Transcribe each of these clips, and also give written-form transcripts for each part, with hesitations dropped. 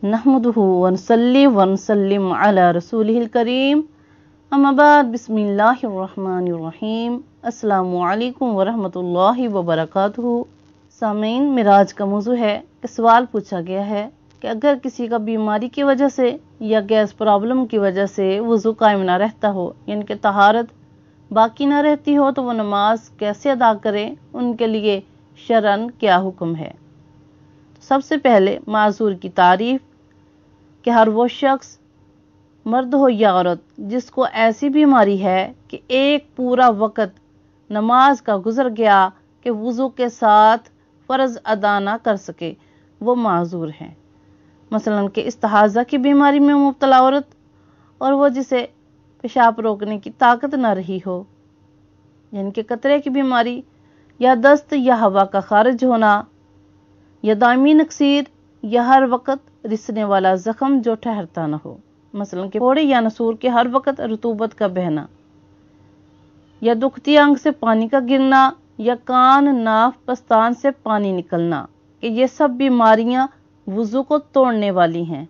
नहमदुहु व नसल्ली व नसल्लिम अला रसूलिहिल करीम। अम्मा बाद, बिस्मिल्लाहिर रहमानिर रहीम। अस्सलामु अलैकुम व रहमतुल्लाहि व बरकातुहू। सामीन, मिराज का मौजू है कि सवाल पूछा गया है कि अगर किसी का बीमारी की वजह से या गैस प्रॉब्लम की वजह से वज़ू कायम ना रहता हो, यानी कि तहारत बाकी ना रहती हो, तो वो नमाज कैसे अदा करें, उनके लिए शरअन क्या हुक्म है। तो सबसे पहले माजूर की तारीफ कि हर वो शख्स, मर्द हो या औरत, जिसको ऐसी बीमारी है कि एक पूरा वक़्त नमाज का गुजर गया कि वज़ू के साथ फ़र्ज अदा ना कर सके, वो माजूर हैं। मसलन कि इस्तिहाज़ा की बीमारी में मुब्तला औरत, और वो जिसे पेशाब रोकने की ताकत ना रही हो, यानी कि कतरे की बीमारी, या दस्त या हवा का खारिज होना, या दायमी नक्सीर, या हर वक़्त रिसने वाला ज़ख्म जो ठहरता न हो, मसलन कि फोड़े या नसूर के हर वक़्त रतूबत का बहना, या दुखती आंख से पानी का गिरना, या कान, नाक, पस्तान से पानी निकलना, कि ये सब बीमारियां वज़ू को तोड़ने वाली हैं।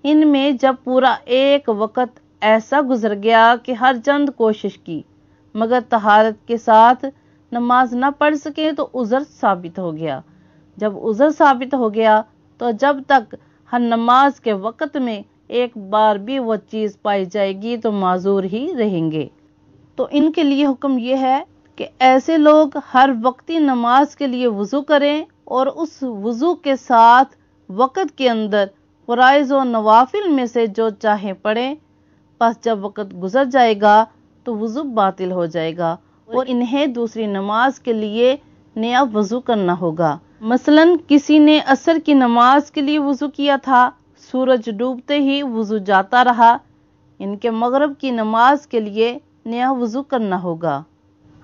इनमें जब पूरा एक वक़्त ऐसा गुजर गया कि हर चंद कोशिश की मगर तहारत के साथ नमाज न पढ़ सके, तो उज़र साबित हो गया। जब उज़र साबित हो गया तो जब तक हर नमाज के वक़्त में एक बार भी वो चीज़ पाई जाएगी तो माजूर ही रहेंगे। तो इनके लिए हुक्म ये है कि ऐसे लोग हर वक्ती नमाज के लिए वज़ू करें और उस वज़ू के साथ वक़्त के अंदर फ़राइज़ और नवाफिल में से जो चाहे पढ़ें। बस जब वक़्त गुजर जाएगा तो वज़ू बातिल हो जाएगा और इन्हें दूसरी नमाज के लिए नया वज़ू करना होगा। मसलन किसी ने असर की नमाज के लिए वज़ू किया था, सूरज डूबते ही वज़ू जाता रहा, इनके मगरिब की नमाज के लिए नया वज़ू करना होगा।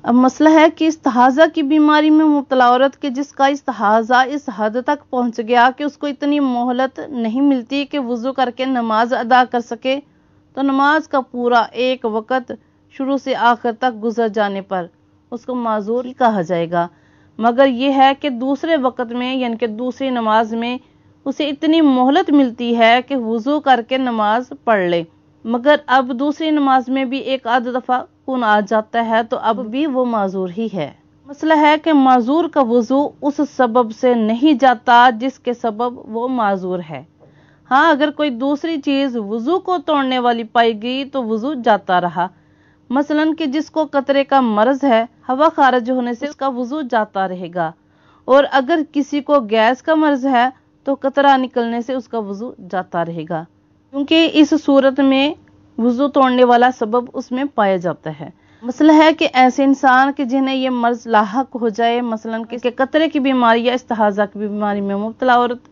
अब मसला है कि इस्तिहाज़ा की बीमारी में मुब्तला औरत के जिसका इस्तिहाज़ा इस हद तक पहुंच गया कि उसको इतनी मोहलत नहीं मिलती कि वज़ू करके नमाज अदा कर सके, तो नमाज का पूरा एक वक़्त शुरू से आखिर तक गुजर जाने पर उसको माजूर ही कहा जाएगा। मगर यह है कि दूसरे वक़्त में, यानी कि दूसरी नमाज में उसे इतनी मोहलत मिलती है कि वज़ू करके नमाज पढ़ ले, मगर अब दूसरी नमाज में भी एक आध दफ़ा खून आ जाता है तो अब भी वो माजूर ही है। मसला है कि माजूर का वज़ू उस सबब से नहीं जाता जिसके सबब वो माजूर है। हाँ, अगर कोई दूसरी चीज़ वज़ू को तोड़ने वाली पाई गई तो वज़ू जाता रहा। मसलन कि जिसको कतरे का मर्ज है, हवा खारिज होने से उसका वज़ू जाता रहेगा, और अगर किसी को गैस का मर्ज है तो कतरा निकलने से उसका वज़ू जाता रहेगा, क्योंकि इस सूरत में वज़ू तोड़ने वाला सबब उसमें पाया जाता है। मसला है कि ऐसे इंसान के जिन्हें ये मर्ज लाहक हो जाए, मसलन कि कतरे की बीमारी या इस्तिहाज़ा की बीमारी में मुब्तला औरत,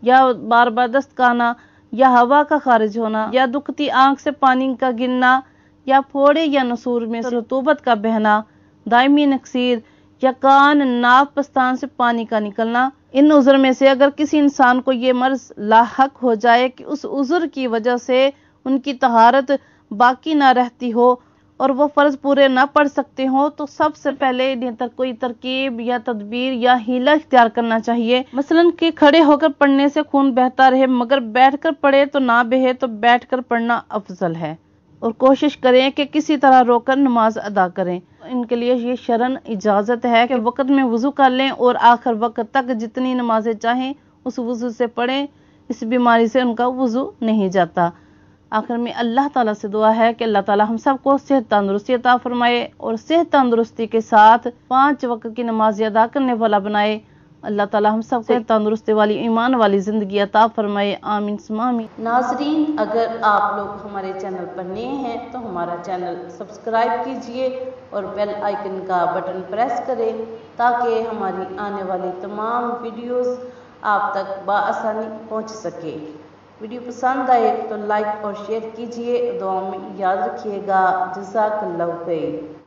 या बार बार दस्त का आना, या हवा का खारिज होना, या दुखती आंख से पानी का गिरना, या फोड़े या नसूर में रतूबत का बहना, दायमी नक्सीर, या कान, नाक, पस्तान से पानी का निकलना, इन उज़र में से अगर किसी इंसान को ये मर्ज लाहक हो जाए कि उस उज़र की वजह से उनकी तहारत बाकी ना रहती हो और वो फ़र्ज पूरे ना पढ़ सकते हो, तो सबसे पहले इन्हें कोई तरकीब या तदबीर या हीला इख्तियार करना चाहिए। मसलन कि खड़े होकर पढ़ने से खून बहता रहे मगर बैठकर पढ़े तो ना बहे, तो बैठकर पढ़ना अफजल है, और कोशिश करें कि किसी तरह रोकर नमाज अदा करें। इनके लिए ये शरन इजाज़त है कि वक़्त में वज़ू कर लें और आखिर वक़्त तक जितनी नमाजें चाहें उस वज़ू से पढ़ें। इस बीमारी से उनका वज़ू नहीं जाता। आखिर में अल्लाह ताला से दुआ है कि अल्लाह ताला हम सबको सेहत तंदुरुस्ती अता फरमाए और सेहत तंदुरुस्ती के साथ 5 वक़्त की नमाज अदा करने वाला बनाए। अल्लाह ताला हम सब सेहत तंदुरुस्ती वाली, ईमान वाली ज़िंदगी अता फरमाए। आमीन सुम्मा आमीन। नाज़रीन, अगर आप लोग हमारे चैनल पर नए हैं तो हमारा चैनल सब्सक्राइब कीजिए और बेल आइकन का बटन प्रेस करें ताकि हमारी आने वाली तमाम वीडियोस आप तक बआसानी पहुंच सके। वीडियो पसंद आए तो लाइक और शेयर कीजिए। दुआ में याद रखिएगा। जज़ाकल्लाहु खैर।